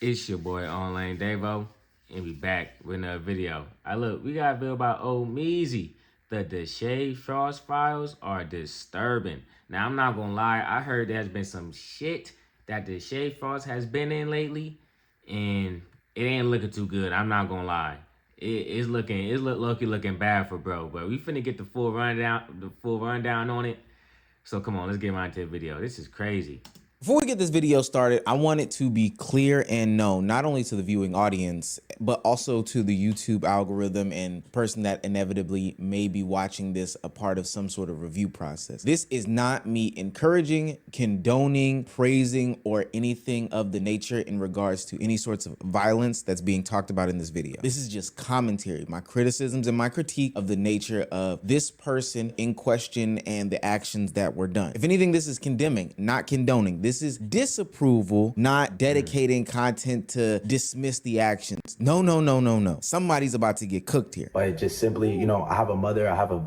It's your boy Online Davo, and we back with another video. Look, we got a video about old Meezy. The Deshae Frost files are disturbing. Now, I'm not gonna lie, I heard there's been some shit that Deshae Frost has been in lately, and it ain't looking too good. I'm not gonna lie. It's looking bad for bro. But we finna get the full rundown on it. So come on, let's get right into the video. This is crazy. Before we get this video started, I want it to be clear and known, not only to the viewing audience, but also to the YouTube algorithm and person that inevitably may be watching this a part of some sort of review process. This is not me encouraging, condoning, praising, or anything of the nature in regards to any sorts of violence that's being talked about in this video. This is just commentary, my criticisms and my critique of the nature of this person in question and the actions that were done. If anything, this is condemning, not condoning. This is disapproval, not dedicating content to dismiss the actions. No. Somebody's about to get cooked here. But just simply, you know, I have a mother, I have a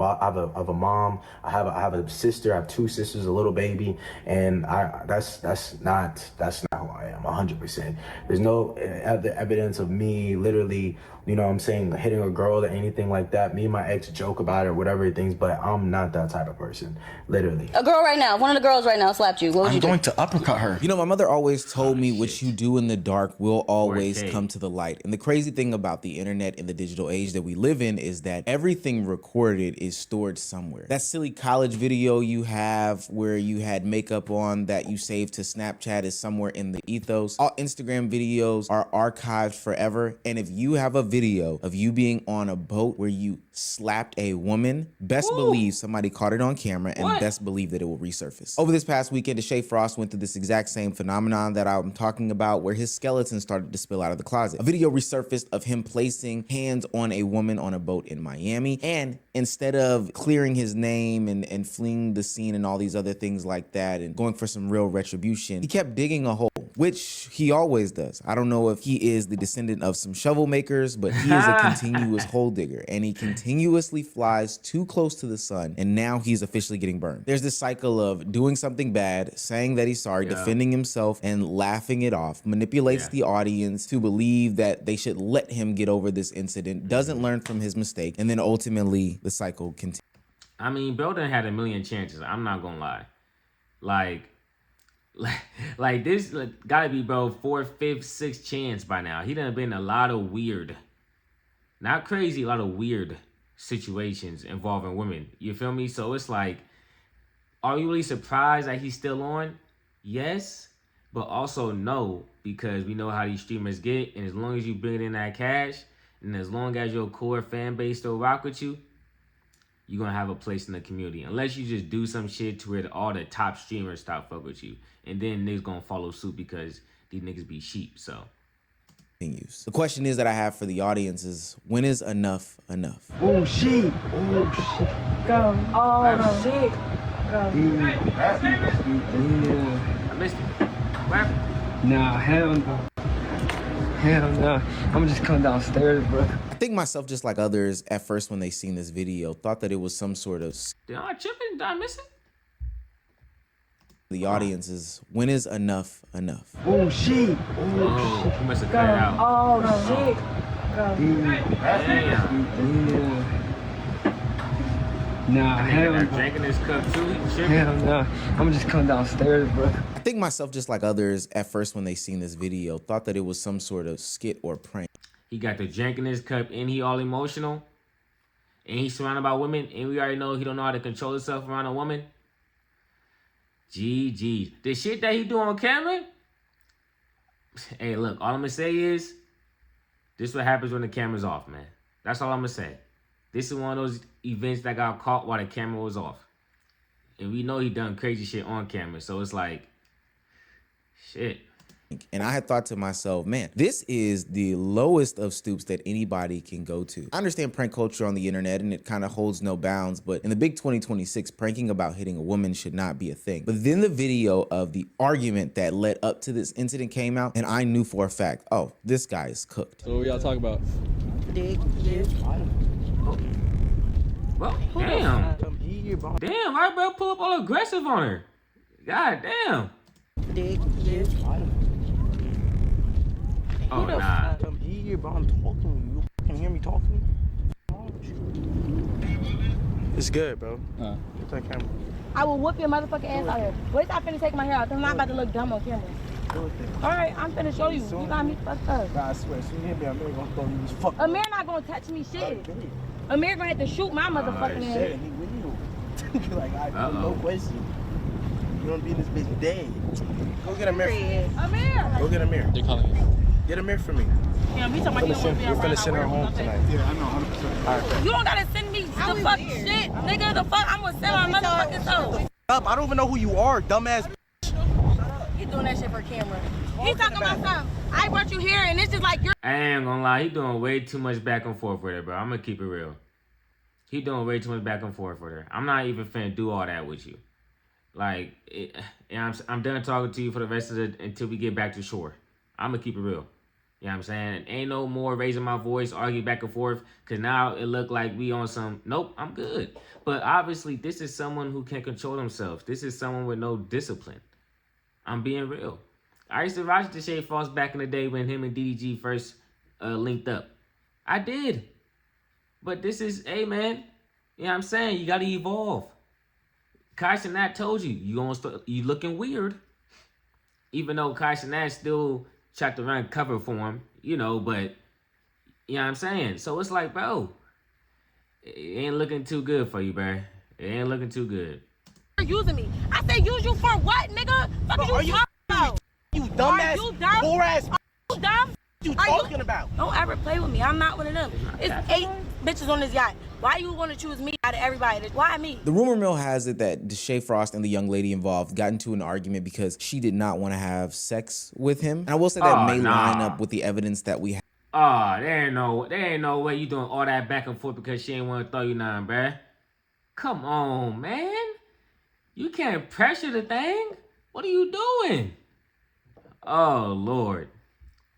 mom, I have a sister, I have two sisters, a little baby, and that's not who I am. 100%. There's no evidence of me literally, you know what I'm saying, hitting a girl or anything like that. Me and my ex joke about it or whatever things, but I'm not that type of person, literally. A girl right now, one of the girls right now slapped you. What would you do? I'm going to uppercut her. You know, my mother always told me what you do in the dark will always come to the light. And the crazy thing about the internet and the digital age that we live in is that everything recorded is stored somewhere. That silly college video you have where you had makeup on that you saved to Snapchat is somewhere in the ethos. All Instagram videos are archived forever. And if you have a video of you being on a boat where you slapped a woman, best believe somebody caught it on camera and best believe that it will resurface. Over this past weekend, Deshae Frost went through this exact same phenomenon that I'm talking about, where his skeleton started to spill out of the closet. A video resurfaced of him placing hands on a woman on a boat in Miami, and instead of clearing his name and fleeing the scene and all these other things like that and going for some real retribution, he kept digging a hole, which he always does. I don't know if he is the descendant of some shovel makers, but he is a continuous hole digger, and he continuously flies too close to the sun, and now he's officially getting burned. There's this cycle of doing something bad, saying that he's sorry, defending himself, and laughing it off, manipulates the audience to believe that they should let him get over this incident, doesn't learn from his mistake, and then ultimately the cycle continues. I mean, bro done had a million chances. I'm not gonna lie. Like this gotta be, bro, 4th, 5th, 6th chance by now. He done been in a lot of weird, not crazy, a lot of weird situations involving women. You feel me? So it's like, are you really surprised that he's still on? Yes, but also no, because we know how these streamers get, and as long as you bring in that cash, and as long as your core fan base still rock with you, you're gonna have a place in the community. Unless you just do some shit to where all the top streamers stop fuck with you, and then niggas gonna follow suit because these niggas be sheep. So the question is that I have for the audience is, when is enough enough? Oh shit. Go. Oh, shit. Go. Yeah. I missed it. What happened? Nah, hell no. Hell no. I'm just coming downstairs, bro. I think myself, just like others, at first when they seen this video, thought that it was some sort of... Did I trip it? Did I miss it? The audience is, when is enough enough? Oh shit. Oh, you must have cut it out. Oh, shit. Go. Damn. Yeah. Nah, hell no. Drinking this cup too. He tripping. Hell no. I'm just coming downstairs, bro. I think myself, just like others, at first when they seen this video, thought that it was some sort of skit or prank. He got the drink in his cup, and he all emotional, and he's surrounded by women, and we already know he don't know how to control himself around a woman. GG. The shit that he do on camera, hey, look, all I'm gonna say is, this is what happens when the camera's off, man. That's all I'm gonna say. This is one of those events that got caught while the camera was off. And we know he done crazy shit on camera, so it's like, shit. And I had thought to myself, man, this is the lowest of stoops that anybody can go to. I understand prank culture on the internet and it kind of holds no bounds, but in the big 2026, pranking about hitting a woman should not be a thing. But then the video of the argument that led up to this incident came out, and I knew for a fact, oh, this guy is cooked. So what y'all talk about? Dick. Well, damn. Damn, why bro pull up all aggressive on her? God damn. Dick. Oh, nah. I'm here, bro. I'm talking to you. You can hear me talking to you? What's wrong with you? It's good, bro. Get that camera. I will whoop your motherfucking ass out here. Wait till I finna take my hair out, because I'm not about to look dumb on camera. Alright, I'm finna show you. You got me fucked up. Nah, I swear, as soon as you hit me, Amir gonna throw you this fuck. Amir not gonna touch me shit. Amir gonna have to shoot my motherfucking ass. Shit, he will. Like, I no question. You don't be in this bitch dead. Go get Amir. Amir! Go get Amir. They're calling you. Get Amir for me. Yeah, we talking about you We're finna send her home tonight. Yeah, I know, 100%. All right. You don't gotta send me the fuck shit, nigga. The fuck, I'm gonna send my motherfucking soul. I don't even know who you are, dumbass. He doing that shit for camera. He talking about something. I brought you here, and it's just like you're. I ain't gonna lie, he doing way too much back and forth with her, bro. I'm gonna keep it real. He doing way too much back and forth with her. I'm not even finna do all that with you. Like, I'm done talking to you for the rest of until we get back to shore. I'm gonna keep it real. You know what I'm saying? Ain't no more raising my voice, argue back and forth, because now it look like we on some, nope, I'm good. But obviously, this is someone who can't control themselves. This is someone with no discipline. I'm being real. I used to watch Deshae Frost back in the day when him and DDG first linked up. I did. But this is, hey, man, you know what I'm saying? You got to evolve. Kai Cenat told you, you looking weird. Even though Kai Cenat still tried to run cover for him, you know, but, you know what I'm saying? So it's like, bro, it ain't looking too good for you, bro. It ain't looking too good. You're using me. I said use you for what, nigga? Fuck are you talking about? You dumbass, Are you dumb? poor ass. You dumb? You talking about? Don't ever play with me. I'm not one of them. It's 8 bitches on this yacht. Why you want to choose me out of everybody? Why me? The rumor mill has it that Deshae Frost and the young lady involved got into an argument because she did not want to have sex with him. And I will say that may line up with the evidence that we have. Oh, there ain't no way you doing all that back and forth because she ain't want to throw you none, bruh. Come on, man. You can't pressure the thing. What are you doing? Oh, Lord.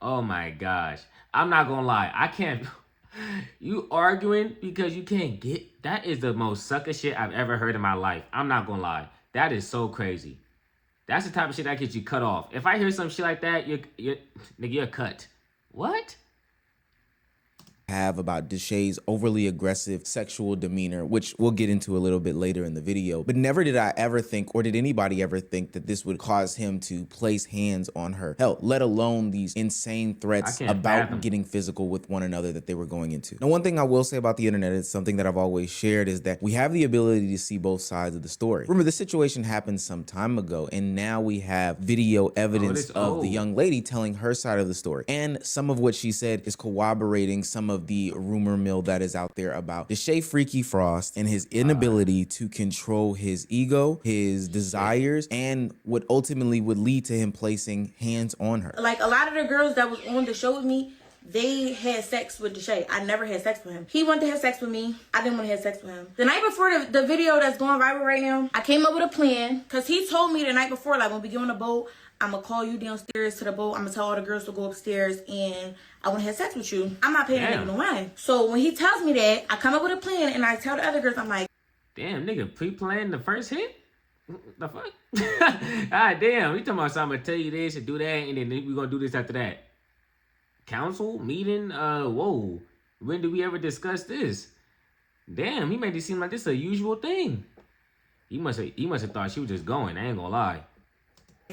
Oh, my gosh. I'm not going to lie. I can't... You arguing because you can't get... That is the most sucker shit I've ever heard in my life. I'm not going to lie. That is so crazy. That's the type of shit that gets you cut off. If I hear some shit like that, you're cut. What? Have about Deshae's overly aggressive sexual demeanor, which we'll get into a little bit later in the video. But never did I ever think, or did anybody ever think, that this would cause him to place hands on her. Hell, let alone these insane threats about getting physical with one another that they were going into. Now, one thing I will say about the internet, is something that I've always shared, is that we have the ability to see both sides of the story. Remember, this situation happened some time ago, and now we have video evidence of the young lady telling her side of the story. And some of what she said is corroborating some of the rumor mill that is out there about Deshae Freaky Frost and his inability to control his ego, his desires, and what ultimately would lead to him placing hands on her. Like, a lot of the girls that was on the show with me, they had sex with Deshae. I never had sex with him. He wanted to have sex with me. I didn't want to have sex with him. The night before the video that's going viral right now, I came up with a plan, because he told me the night before, like, when we get on the boat, I'm going to call you downstairs to the boat. I'm going to tell all the girls to go upstairs, and I want to have sex with you. I'm not paying a nigga no mind. So when he tells me that, I come up with a plan, and I tell the other girls, I'm like, damn, nigga, pre-planned the first hit? The fuck? Ah, damn, you talking about something, I'm going to tell you this and do that, and then we're going to do this after that. Council? Meeting? Whoa. When did we ever discuss this? Damn, he made it seem like this a usual thing. He must have thought she was just going, I ain't going to lie.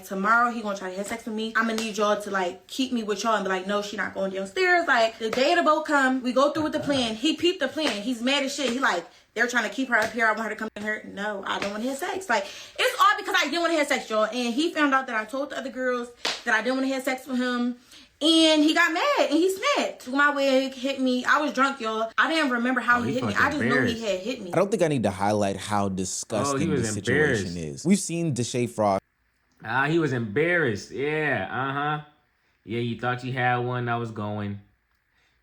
Tomorrow he gonna try to have sex with me. I'm gonna need y'all to like keep me with y'all and be like, no, she not going downstairs. Like, the day of the boat come, we go through with the plan. He peeped the plan. He's mad as shit. He like, they're trying to keep her up here. I want her to come in here. No, I don't want to have sex. Like, it's all because I didn't want to have sex, y'all. And he found out that I told the other girls that I didn't want to have sex with him. And he got mad and he snapped. Took my wig, hit me. I was drunk, y'all. I didn't remember how he hit me. I just know he had hit me. I don't think I need to highlight how disgusting this situation is. We've seen Deshae Frost. He was embarrassed. Yeah, Yeah, you thought you had one that was going.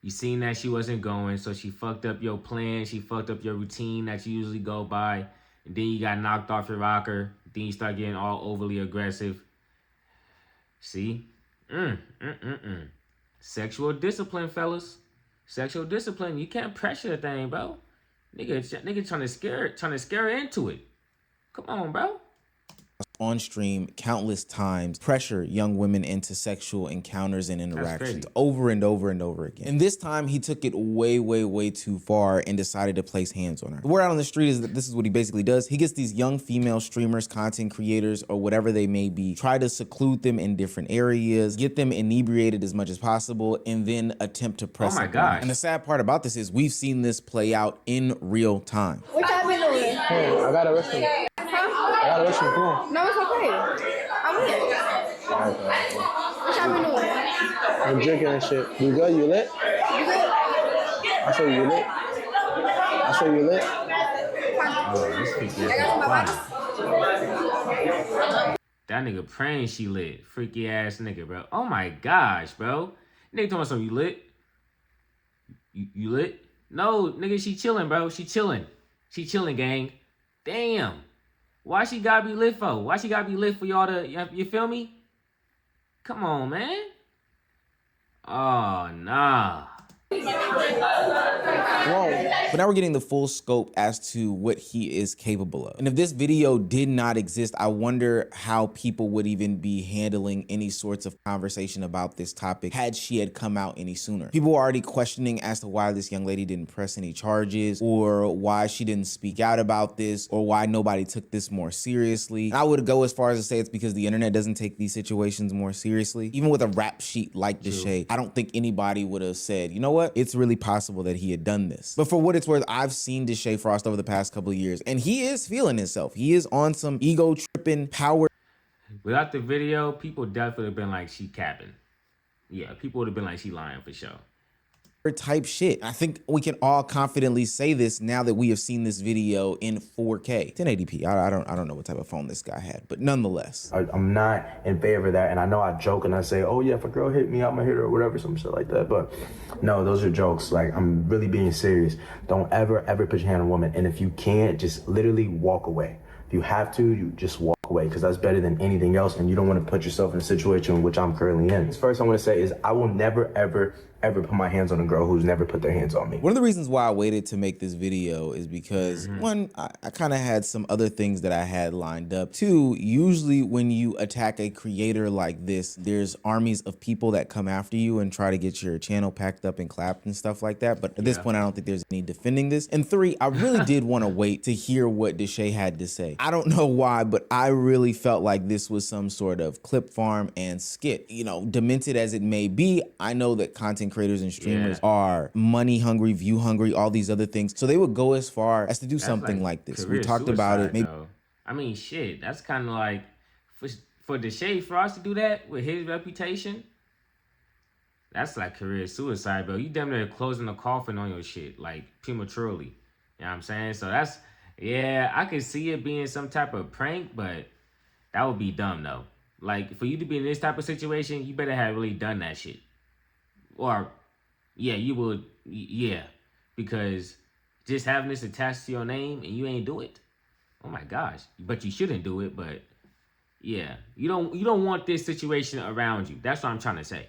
You seen that she wasn't going, so she fucked up your plan. She fucked up your routine that you usually go by. And then you got knocked off your rocker. Then you start getting all overly aggressive. See? Sexual discipline, fellas. Sexual discipline. You can't pressure the thing, bro. Nigga trying to scare her into it. Come on, bro. on stream countless times, pressure young women into sexual encounters and interactions over and over and over again. And this time he took it way, way, way too far and decided to place hands on her. The word out on the street is that this is what he basically does. He gets these young female streamers, content creators, or whatever they may be, try to seclude them in different areas, get them inebriated as much as possible, and then attempt to press Oh my them. gosh. And the sad part about this is we've seen this play out in real time. What y'all been doing? Hey, I got a restroom. Huh? I got a restroom. Come on. No, it's okay. I'm here. What y'all been doing? I'm drinking and shit. You good? You lit? You good? I saw you lit. I saw you lit. I got my bottles. That nigga praying she lit. Freaky ass nigga, bro. Oh my gosh, bro. Nigga talking something, you lit? You lit? No, nigga, she chilling, bro. She chilling. She chilling, gang. Damn. Why she gotta be lit for? Why she gotta be lit for y'all to, you feel me? Come on, man. Oh, nah. But now we're getting the full scope as to what he is capable of. And if this video did not exist, I wonder how people would even be handling any sorts of conversation about this topic had she had come out any sooner. People were already questioning as to why this young lady didn't press any charges, or why she didn't speak out about this, or why nobody took this more seriously. And I would go as far as to say it's because the internet doesn't take these situations more seriously. Even with a rap sheet like Deshae, I don't think anybody would have said, you know what, it's really possible that he had done this. But for what it's worth, I've seen Deshae Frost over the past couple of years, and he is feeling himself. He is on some ego tripping power. Without the video, people definitely would have been like, she capping. Yeah, people would have been like, she lying for sure. Type shit. I think we can all confidently say this now that we have seen this video in 4K, 1080p. I don't know what type of phone this guy had, but nonetheless, I'm not in favor of that. And I know I joke and I say, oh yeah, if a girl hit me, I'm gonna hit her or whatever, some shit like that. But no, those are jokes. Like, I'm really being serious. Don't ever put your hand on a woman. And if you can't, just literally walk away. If you have to, you just walk away, because that's better than anything else, and you don't want to put yourself in a situation in which I'm currently in. First I want to say is I will never, ever put my hands on a girl who's never put their hands on me. one of the reasons why I waited to make this video is because, one, I kind of had some other things that I had lined up. Two, usually when you attack a creator like this, there's armies of people that come after you and try to get your channel packed up and clapped and stuff like that. But at this point, I don't think there's any defending this. And three, I really did want to wait to hear what Deshae had to say. I don't know why, but I really felt like this was some sort of clip farm and skit. You know, demented as it may be, I know that content creators and streamers are money hungry, view hungry, all these other things. So they would go as far as to do something like this. We talked about it. Maybe. I mean, shit, that's kind of like, for Deshae Frost to do that with his reputation, that's like career suicide, bro. You damn near closing the coffin on your shit, like, prematurely. You know what I'm saying? So that's, yeah, I could see it being some type of prank, but that would be dumb, though. Like, for you to be in this type of situation, you better have really done that shit. Or, yeah, you would, yeah. Because just having this attached to your name and you ain't do it, oh my gosh. But you shouldn't do it, but yeah. You don't want this situation around you. That's what I'm trying to say.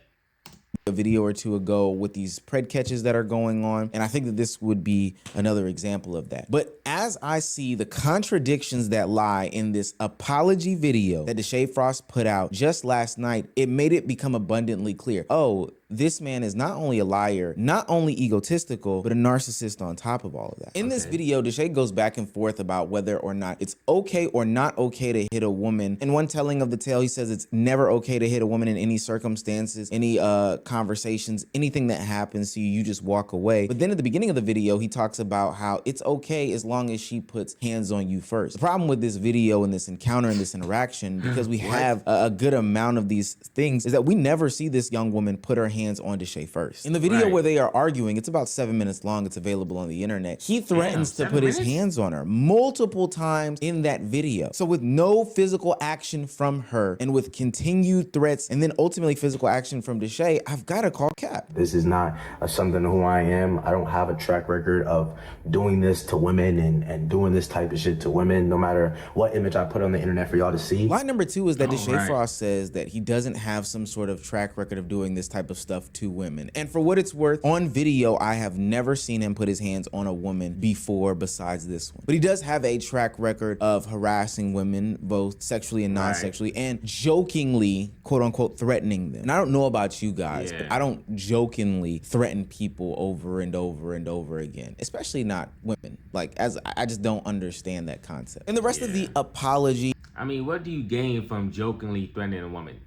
A video or two ago with these pred catches that are going on, and I think that this would be another example of that. But as I see the contradictions that lie in this apology video that Deshae Frost put out just last night, it made it become abundantly clear. Oh, this man is not only a liar, not only egotistical, but a narcissist on top of all of that. In this video, Deshae goes back and forth about whether or not it's okay or not okay to hit a woman. In one telling of the tale, he says it's never okay to hit a woman in any circumstances, any conversations, anything that happens to you, you just walk away. But then at the beginning of the video, he talks about how it's okay as long as she puts hands on you first. The problem with this video and this encounter and this interaction, because we have a good amount of these things, is that we never see this young woman put her hands on Deshae first. In the video where they are arguing, it's about 7 minutes long, it's available on the internet, he threatens to put his hands on her multiple times in that video. So with no physical action from her, and with continued threats, and then ultimately physical action from Deshae, I've got to call cap. This is not something who I am. I don't have a track record of doing this to women and doing this type of shit to women, no matter what image I put on the internet for y'all to see. Line number two is that Deshae Frost says that he doesn't have some sort of track record of doing this type of stuff stuff to women. And for what it's worth, on video, I have never seen him put his hands on a woman before besides this one. But he does have a track record of harassing women, both sexually and non-sexually, and jokingly, quote unquote, threatening them. And I don't know about you guys, but I don't jokingly threaten people over and over and over again, especially not women. Like, I just don't understand that concept. And the rest of the apology. I mean, what do you gain from jokingly threatening a woman?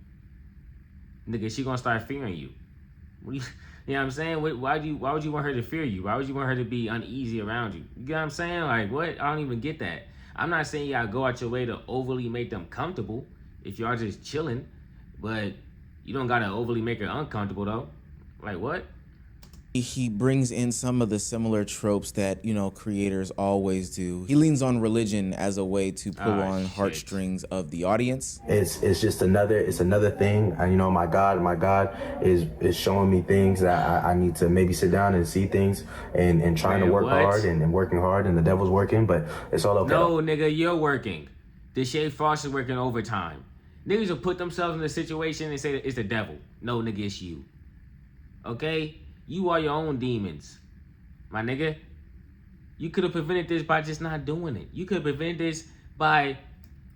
Nigga, she gonna start fearing you. What do you know what I'm saying? Why would you want her to fear you? Why would you want her to be uneasy around you? You get what I'm saying? Like, what? I don't even get that. I'm not saying you gotta go out your way to overly make them comfortable if y'all just chilling, but you don't gotta overly make her uncomfortable though. Like, what? He brings in some of the similar tropes that, you know, creators always do. He leans on religion as a way to pull on heartstrings of the audience. It's just another thing. And, you know, my God is showing me things that I need to maybe sit down and see things and trying to work hard and working hard, and the devil's working, but it's all okay. No, nigga, you're working. Deshae Frost is working overtime. Niggas will put themselves in a situation and say that it's the devil. No, nigga, it's you. Okay? You are your own demons, my nigga. You could have prevented this by just not doing it. You could have prevented this by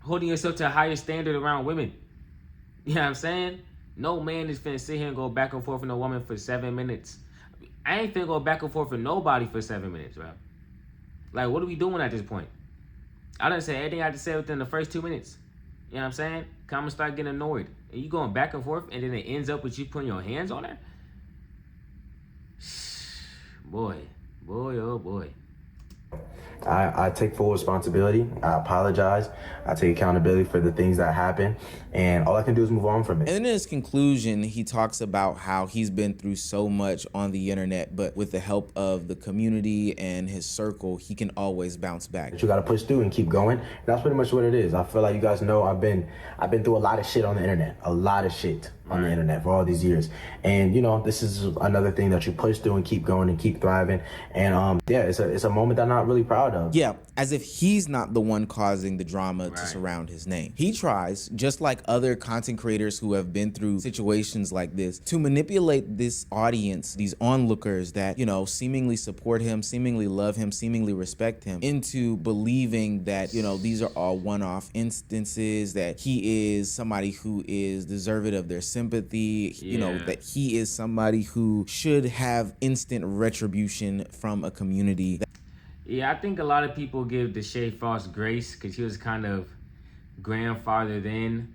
holding yourself to a higher standard around women. You know what I'm saying? No man is finna sit here and go back and forth with a woman for 7 minutes. I ain't finna go back and forth with nobody for 7 minutes, bro. Like, what are we doing at this point? I done said everything I had to say within the first 2 minutes. You know what I'm saying? Cause I'm gonna start getting annoyed. And you going back and forth, and then it ends up with you putting your hands on her? Boy, oh boy. I take full responsibility. I apologize. I take accountability for the things that happen, and all I can do is move on from it. And in his conclusion, he talks about how he's been through so much on the internet, but with the help of the community and his circle, he can always bounce back. But you got to push through and keep going. That's pretty much what it is. I feel like you guys know I've been through a lot of shit on the internet, on the internet for all these years. And you know, this is another thing that you push through and keep going and keep thriving. And it's a moment that I'm not really proud of. Yeah, as if he's not the one causing the drama to surround his name. He tries, just like other content creators who have been through situations like this, to manipulate this audience, these onlookers that, you know, seemingly support him, seemingly love him, seemingly respect him, into believing that, you know, these are all one-off instances, that he is somebody who is deserving of their sympathy, you know, that he is somebody who should have instant retribution from a community. Yeah, I think a lot of people give Deshae Frost grace because he was kind of grandfathered in.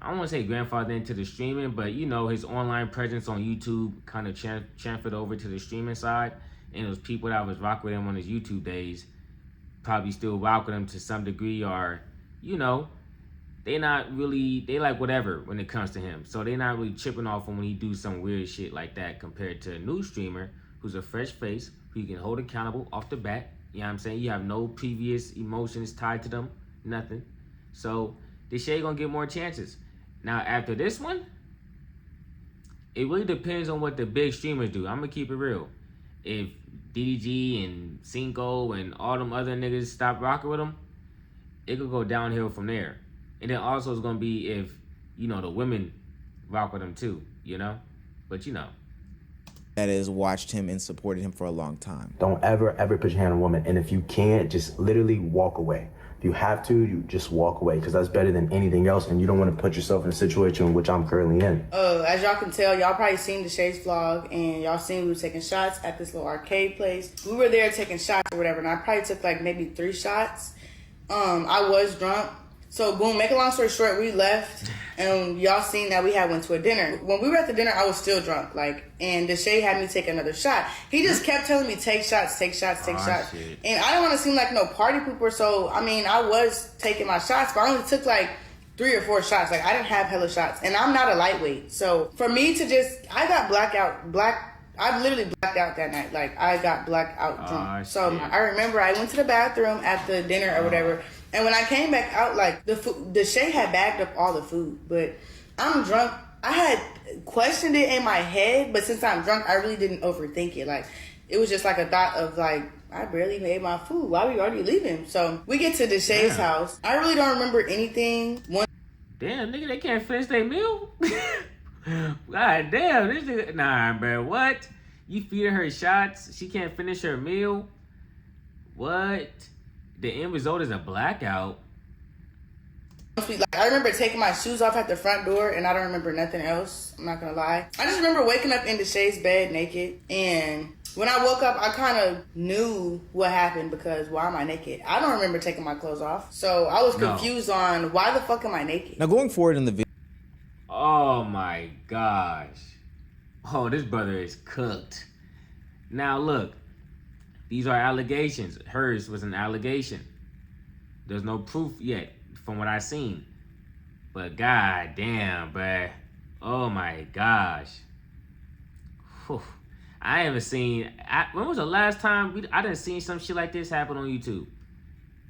I don't want to say grandfathered into the streaming, but, you know, his online presence on YouTube kind of transferred over to the streaming side. And those people that was rocking with him on his YouTube days probably still rock with him to some degree, or, you know, they like whatever when it comes to him. So they're not really chipping off him when he do some weird shit like that, compared to a new streamer who's a fresh face, who you can hold accountable off the bat. You know what I'm saying? You have no previous emotions tied to them, nothing. So Deshae gonna get more chances. Now after this one, it really depends on what the big streamers do. I'm gonna keep it real. If DDG and Cinco and all them other niggas stop rocking with him, it could go downhill from there. And then also it's gonna be if, you know, the women rock with him too, you know? But you know. That has watched him and supported him for a long time. Don't ever put your hand on a woman. And if you can't, just literally walk away. If you have to, you just walk away, because that's better than anything else. And you don't want to put yourself in a situation in which I'm currently in. As y'all can tell, y'all probably seen Deshae's vlog, and y'all seen we were taking shots at this little arcade place. We were there taking shots or whatever, and I probably took like maybe 3 shots. I was drunk. So boom, make a long story short, we left, and y'all seen that we had went to a dinner. When we were at the dinner, I was still drunk, and Deshae had me take another shot. He just kept telling me, take shots. Shit. And I don't want to seem like no party pooper, so, I mean, I was taking my shots, but I only took like 3 or 4 shots. Like, I didn't have hella shots, and I'm not a lightweight. So for me to I got I literally blacked out that night. Like, I got blackout drunk. So I remember I went to the bathroom at the dinner or whatever. And when I came back out, like, Deshae had bagged up all the food. But I'm drunk. I had questioned it in my head. But since I'm drunk, I really didn't overthink it. Like, it was just like a thought of, like, I barely made my food. Why are we already leaving? So we get to Deshae's house. I really don't remember anything. Damn, nigga, they can't finish their meal? God damn, this nigga. Nah, bro. What? You feeding her shots? She can't finish her meal? What? The end result is a blackout. Like, I remember taking my shoes off at the front door, and I don't remember nothing else. I'm not gonna lie. I just remember waking up in Deshae's bed naked, and when I woke up, I kind of knew what happened because why am I naked? I don't remember taking my clothes off, so I was confused on why the fuck am I naked. Now going forward in the video. Oh my gosh. Oh, this brother is cooked. Now look, these are allegations. Hers was an allegation. There's no proof yet from what I seen. But god damn, bruh. Oh my gosh. Whew. I haven't seen, when was the last time I done seen some shit like this happen on YouTube?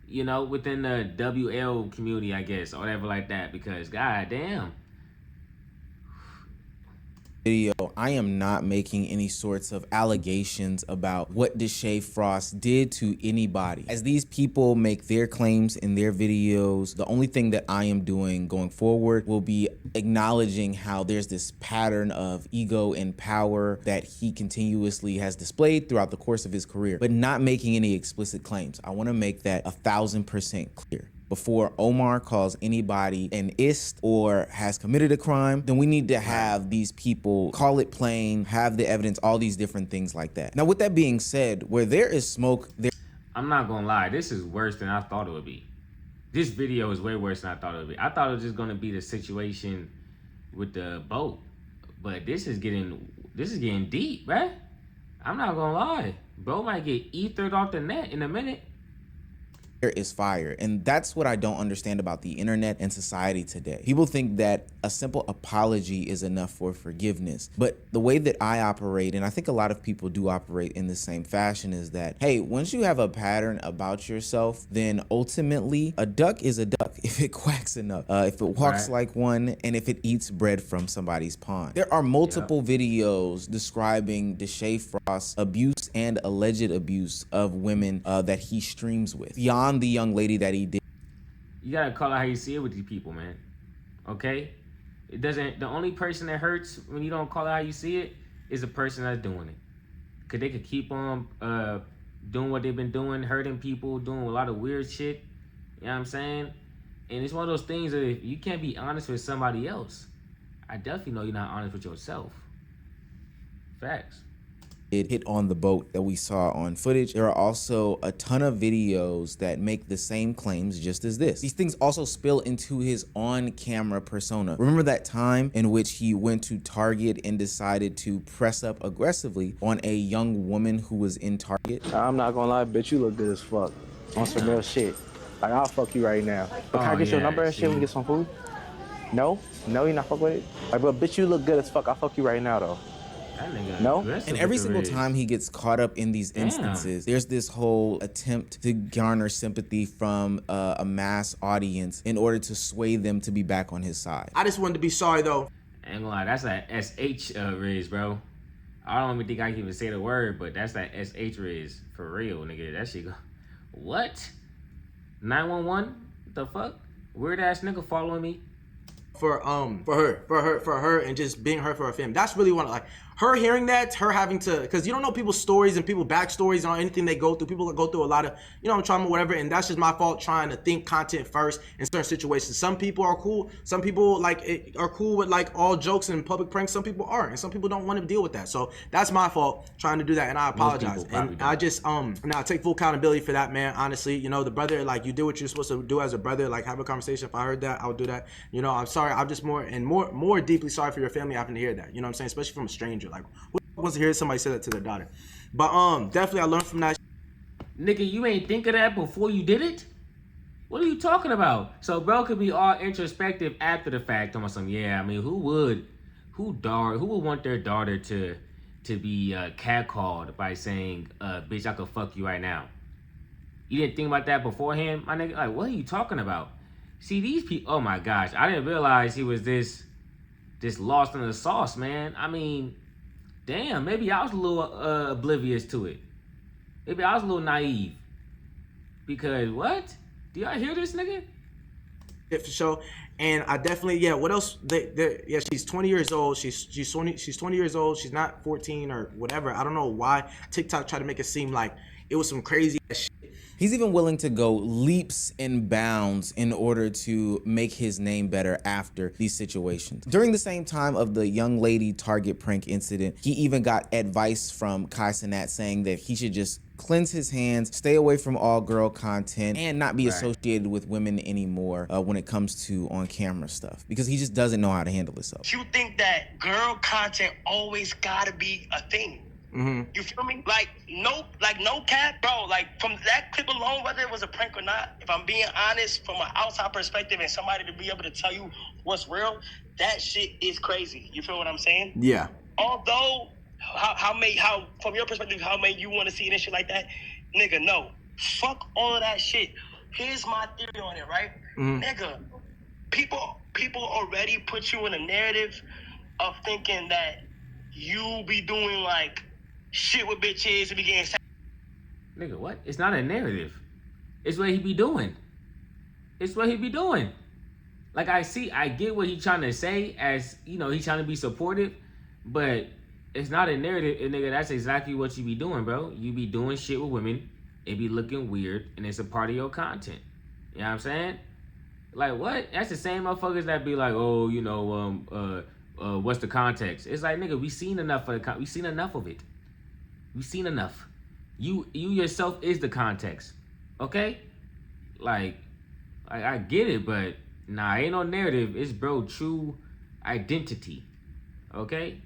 You know, within the WL community, I guess, or whatever like that, because god damn. Video, I am not making any sorts of allegations about what Deshae Frost did to anybody. As these people make their claims in their videos, the only thing that I am doing going forward will be acknowledging how there's this pattern of ego and power that he continuously has displayed throughout the course of his career, but not making any explicit claims. I want to make that 1000% clear. Before Omar calls anybody an ist or has committed a crime, then we need to have these people call it plain, have the evidence, all these different things like that. Now, with that being said, where there is smoke, there... I'm not gonna lie, this is worse than I thought it would be. This video is way worse than I thought it would be. I thought it was just gonna be the situation with the boat, but this is getting deep, right? I'm not gonna lie, bro might get ethered off the net in a minute. There is fire. And that's what I don't understand about the internet and society today. People think that a simple apology is enough for forgiveness. But the way that I operate, and I think a lot of people do operate in the same fashion, is that, hey, once you have a pattern about yourself, then ultimately a duck is a duck if it quacks enough, if it walks like one, and if it eats bread from somebody's pond. There are multiple videos describing Deshae Frost's abuse and alleged abuse of women that he streams with. Beyond the young lady that he did. You gotta call it how you see it with these people, man. Okay? It doesn't, the only person that hurts when you don't call it how you see it is the person that's doing it. Cause they could keep on doing what they've been doing, hurting people, doing a lot of weird shit. You know what I'm saying? And it's one of those things that if you can't be honest with somebody else, I definitely know you're not honest with yourself. Facts. It hit on the boat that we saw on footage. There are also a ton of videos that make the same claims just as this. These things also spill into his on-camera persona. Remember that time in which he went to Target and decided to press up aggressively on a young woman who was in Target? I'm not gonna lie, bitch, you look good as fuck. On some real shit. Like, I'll fuck you right now. But can I get your number and shit? We can get some food? No? No, you're not fuck with it? Like, but bitch, you look good as fuck. I'll fuck you right now, though. No? And every single time he gets caught up in these instances, there's this whole attempt to garner sympathy from a mass audience in order to sway them to be back on his side. I just wanted to be sorry, though. I ain't gonna lie, that's that SH Riz, bro. I don't even think I can even say the word, but that's that SH Riz. For real, nigga. That shit go, what? 911? What the fuck? Weird ass nigga following me. For her, and just being her for her family. That's really like her hearing that, her having to, because you don't know people's stories and people's backstories on anything they go through. People go through a lot of, trauma, whatever, and that's just my fault trying to think content first in certain situations. Some people are cool. Some people are cool with like all jokes and public pranks. Some people aren't, and some people don't want to deal with that. So that's my fault trying to do that, and I apologize. And I just now I take full accountability for that, man. Honestly, the brother, like, you do what you're supposed to do as a brother. Like, have a conversation. If I heard that, I would do that. I'm sorry. I'm just more deeply sorry for your family having to hear that. You know what I'm saying? Especially from a stranger. Like, who wants to hear somebody say that to their daughter? But definitely I learned from that. Nigga, you ain't think of that before you did it? What are you talking about? So bro could be all introspective after the fact, talking about some, yeah, I mean, who would want their daughter to be catcalled by saying, bitch, I could fuck you right now? You didn't think about that beforehand, my nigga? Like, what are you talking about? See, these people, oh my gosh, I didn't realize he was this lost in the sauce, man. I mean, damn, maybe I was a little oblivious to it. Maybe I was a little naive. Because what? Do y'all hear this, nigga? For sure. And I definitely, yeah. What else? Yeah, she's 20 years old. She's 20 years old. She's not 14 or whatever. I don't know why TikTok tried to make it seem like it was some crazy shit. He's even willing to go leaps and bounds in order to make his name better after these situations. During the same time of the young lady Target prank incident, he even got advice from Kai Cenat saying that he should just cleanse his hands, stay away from all girl content, and not be associated with women anymore when it comes to on-camera stuff, because he just doesn't know how to handle himself. You think that girl content always gotta be a thing? You feel me? Like no cap, bro. Like from that clip alone, whether it was a prank or not, if I'm being honest, from an outside perspective and somebody to be able to tell you what's real, that shit is crazy. You feel what I'm saying? Yeah. Although, how from your perspective, how may you want to see it and shit like that, nigga? No, fuck all of that shit. Here's my theory on it, right, nigga? People already put you in a narrative of thinking that you be doing like shit with bitches and be getting. Nigga, what? It's not a narrative. It's what he be doing. It's what he be doing. Like, I get what he's trying to say, as, you know, he's trying to be supportive, but it's not a narrative. And nigga, that's exactly what you be doing, bro. You be doing shit with women, it be looking weird, and it's a part of your content. You know what I'm saying? Like, what? That's the same motherfuckers that be like, oh, you know, what's the context? It's like, nigga, we seen enough of we seen enough of it. We seen enough. You yourself is the context, okay? Like I get it, but nah, ain't no narrative. It's bro true identity, okay?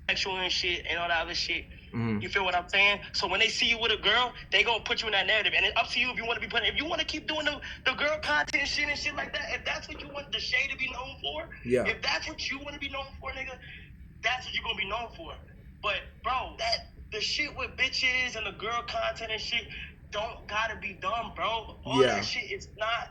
Sexual and shit and all that other shit. You feel what I'm saying? So when they see you with a girl, they gonna put you in that narrative, and it's up to you if you want to be putting. If you want to keep doing the girl content shit and shit like that, if that's what you want Deshae to be known for, if that's what you want to be known for, nigga, that's what you're gonna be known for. But bro, the shit with bitches and the girl content and shit don't gotta be done, bro. All that shit is not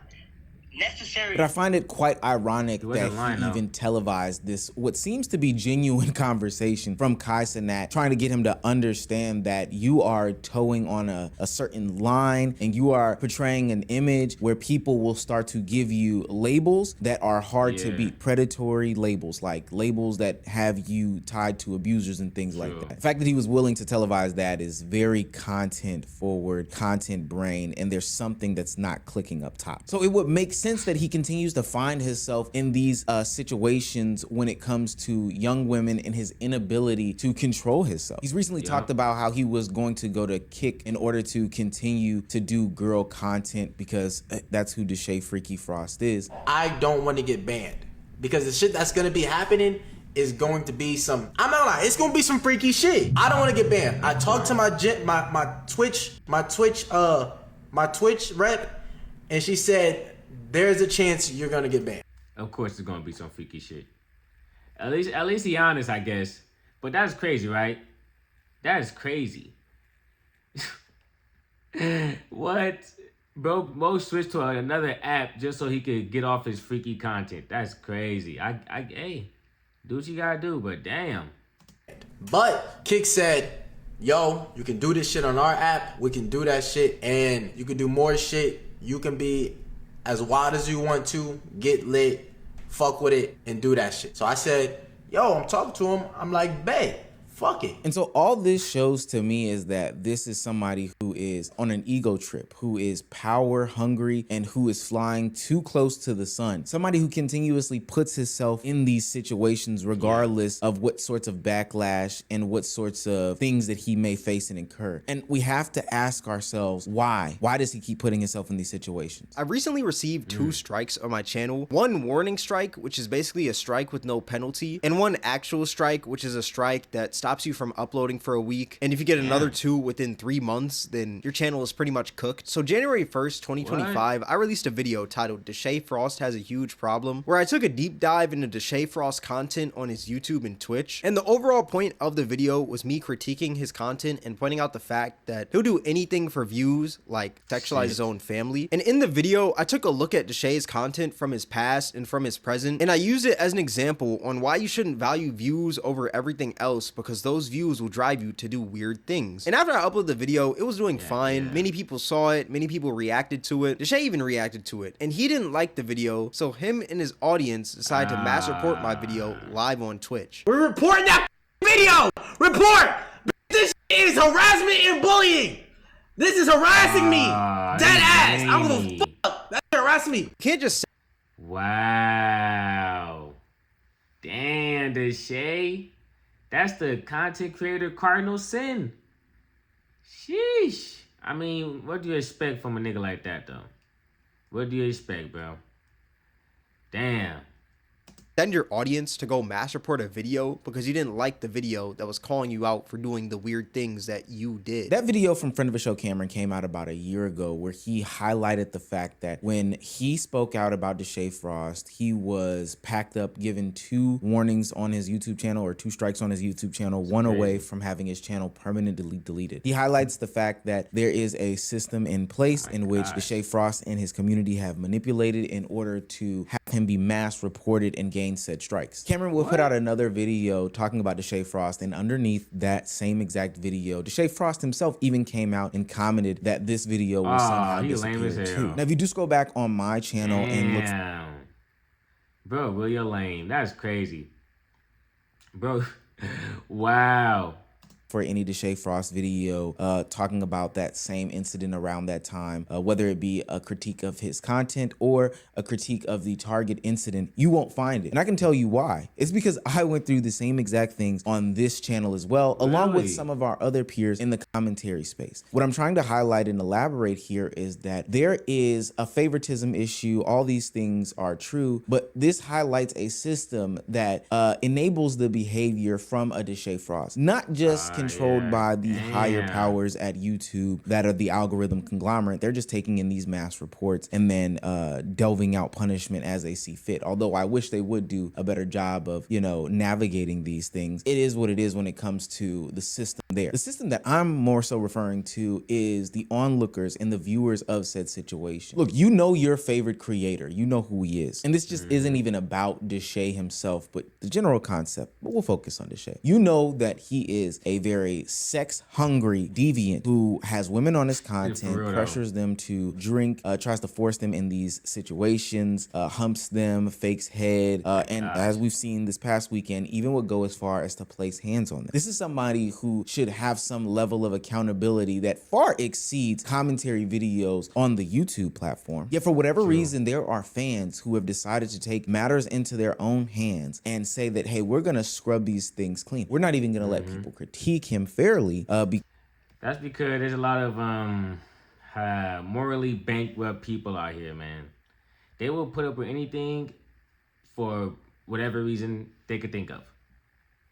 necessary. But I find it quite ironic that he even televised this, what seems to be genuine conversation from Kai Cenat, trying to get him to understand that you are towing on a certain line and you are portraying an image where people will start to give you labels that are hard to beat, predatory labels, like labels that have you tied to abusers and things like that. The fact that he was willing to televise that is very content forward, content brain, and there's something that's not clicking up top. So it would make sense that he continues to find himself in these situations when it comes to young women and his inability to control himself. He's recently talked about how he was going to go to Kick in order to continue to do girl content because that's who Deshae Freaky Frost is. I don't want to get banned because the shit that's gonna be happening is going to be some, I'm not lying, it's gonna be some freaky shit. I don't want to get banned. I talked to my Twitch rep, and she said there's a chance you're gonna get banned. Of course, it's gonna be some freaky shit. At least he honest, I guess. But that's crazy, right? That is crazy. What? Bro, Mo switched to another app just so he could get off his freaky content. That's crazy. Hey, do what you gotta do, but damn. But Kick said, yo, you can do this shit on our app. We can do that shit, and you can do more shit. You can be as wild as you want to, get lit, fuck with it, and do that shit. So I said, yo, I'm talking to him. I'm like, babe, fuck it. And so all this shows to me is that this is somebody who is on an ego trip, who is power hungry, and who is flying too close to the sun. Somebody who continuously puts himself in these situations regardless of what sorts of backlash and what sorts of things that he may face and incur. And we have to ask ourselves, why? Why does he keep putting himself in these situations? I recently received 2 strikes on my channel. One warning strike, which is basically a strike with no penalty, and one actual strike, which is a strike that stops you from uploading for a week. And if you get another 2 within 3 months, then your channel is pretty much cooked. So January 1st, 2025, I released a video titled Deshae Frost Has a Huge Problem, where I took a deep dive into Deshae Frost content on his YouTube and Twitch. And the overall point of the video was me critiquing his content and pointing out the fact that he'll do anything for views, like sexualize his own family. And in the video, I took a look at Deshae's content from his past and from his present, and I used it as an example on why you shouldn't value views over everything else, because because those views will drive you to do weird things. And after I uploaded the video, it was doing fine. Many people saw it. Many people reacted to it. Deshae even reacted to it. And he didn't like the video, so him and his audience decided to mass report my video live on Twitch. We're reporting that video! Report! This is harassment and bullying! This is harassing me! Dead ass! I don't give a fuck! That's harassing me! You can't just say, wow. Damn, Deshae. That's the content creator cardinal sin. Sheesh. I mean, what do you expect from a nigga like that, though? What do you expect, bro? Damn. send your audience to go mass report a video because you didn't like the video that was calling you out for doing the weird things that you did. That video from friend of the show Cameron came out about a year ago where he highlighted the fact that when he spoke out about Deshae Frost, he was packed up, given 2 warnings on his YouTube channel or 2 strikes on his YouTube channel, one away from having his channel permanently deleted. He highlights the fact that there is a system in place in which Deshae Frost and his community have manipulated in order to have him be mass reported and gain said strikes. Cameron will put out another video talking about Deshae Frost, and underneath that same exact video, Deshae Frost himself even came out and commented that this video was somehow disappeared too. Now, if you do scroll back on my channel and look, bro, Will, you're lame. That's crazy, bro. Wow. For any Deshae Frost video talking about that same incident around that time, whether it be a critique of his content or a critique of the Target incident, you won't find it. And I can tell you why. It's because I went through the same exact things on this channel as well, along with some of our other peers in the commentary space. What I'm trying to highlight and elaborate here is that there is a favoritism issue. All these things are true, but this highlights a system that enables the behavior from a Deshae Frost, not just controlled by the higher powers at YouTube that are the algorithm conglomerate. They're just taking in these mass reports and then delving out punishment as they see fit. Although I wish they would do a better job of, you know, navigating these things. It is what it is when it comes to the system there. The system that I'm more so referring to is the onlookers and the viewers of said situation. Look, you know your favorite creator. You know who he is. And this just isn't even about Deshae himself, but the general concept. But we'll focus on Deshae. You know that he is a very sex-hungry deviant who has women on his content, pressures them to drink, tries to force them in these situations, humps them, fakes head, and as we've seen this past weekend, even would go as far as to place hands on them. This is somebody who should have some level of accountability that far exceeds commentary videos on the YouTube platform. Yet for whatever reason, there are fans who have decided to take matters into their own hands and say that, hey, we're gonna scrub these things clean. We're not even gonna let people critique him fairly. That's because there's a lot of morally bankrupt people out here, man. They will put up with anything for whatever reason they could think of.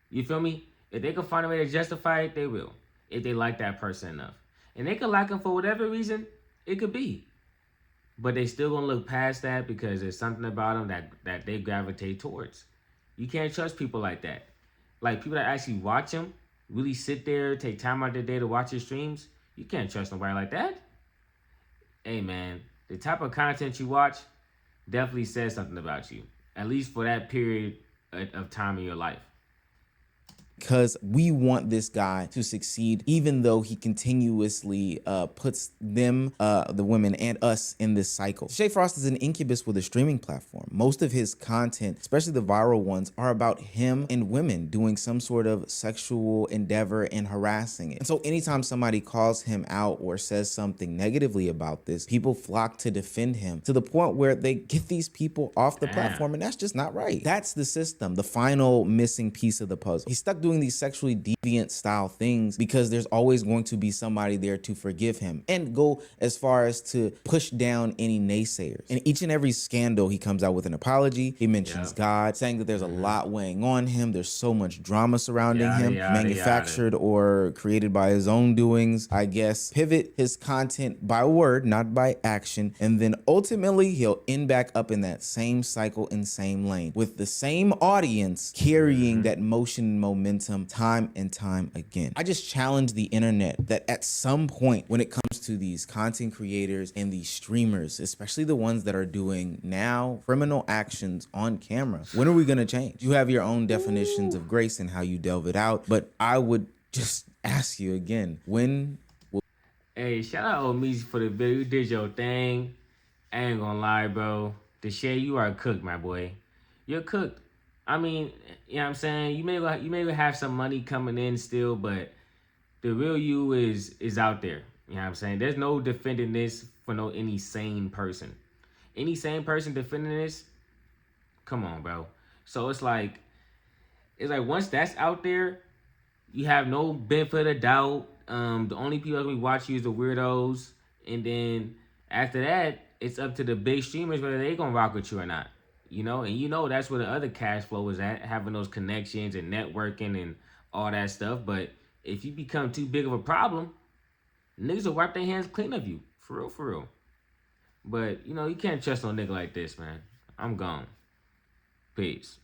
You feel me? If they can find a way to justify it, they will. If they like that person enough. And they could like him for whatever reason it could be. But they still gonna look past that because there's something about them that they gravitate towards. You can't trust people like that. Like people that actually watch him, really sit there, take time out of their day to watch his streams, you can't trust nobody like that. Hey man, the type of content you watch definitely says something about you, at least for that period of time in your life. Because we want this guy to succeed, even though he continuously puts them, the women, and us in this cycle. Deshae Frost is an incubus with a streaming platform. Most of his content, especially the viral ones, are about him and women doing some sort of sexual endeavor and harassing it. And so anytime somebody calls him out or says something negatively about this, people flock to defend him to the point where they get these people off the platform, and that's just not right. That's the system, the final missing piece of the puzzle. He's stuck doing these sexually deviant style things because there's always going to be somebody there to forgive him and go as far as to push down any naysayers. In each and every scandal, he comes out with an apology. He mentions God, saying that there's a lot weighing on him. There's so much drama surrounding him, manufactured or created by his own doings, I guess. Pivot his content by word, not by action. And then ultimately, he'll end back up in that same cycle and same lane with the same audience carrying that motion and momentum time and time again. I just challenge the internet that at some point when it comes to these content creators and these streamers, especially the ones that are doing now criminal actions on camera? When are we going to change? You have your own definitions of grace and how you delve it out, but I would just ask you again, when will... Hey, shout out Omise for the video. You did your thing. I ain't gonna lie, bro. Deshae, you are cooked, my boy. You're cooked. I mean, you know what I'm saying? You may have some money coming in still, but the real you is out there. You know what I'm saying? There's no defending this for any sane person. Any sane person defending this, come on, bro. So it's like once that's out there, you have no benefit of doubt. The only people that we watch you is the weirdos, and then after that, it's up to the big streamers whether they gonna rock with you or not. You know, and that's where the other cash flow is at, having those connections and networking and all that stuff. But if you become too big of a problem, niggas will wipe their hands clean of you. For real, for real. But, you can't trust no nigga like this, man. I'm gone. Peace.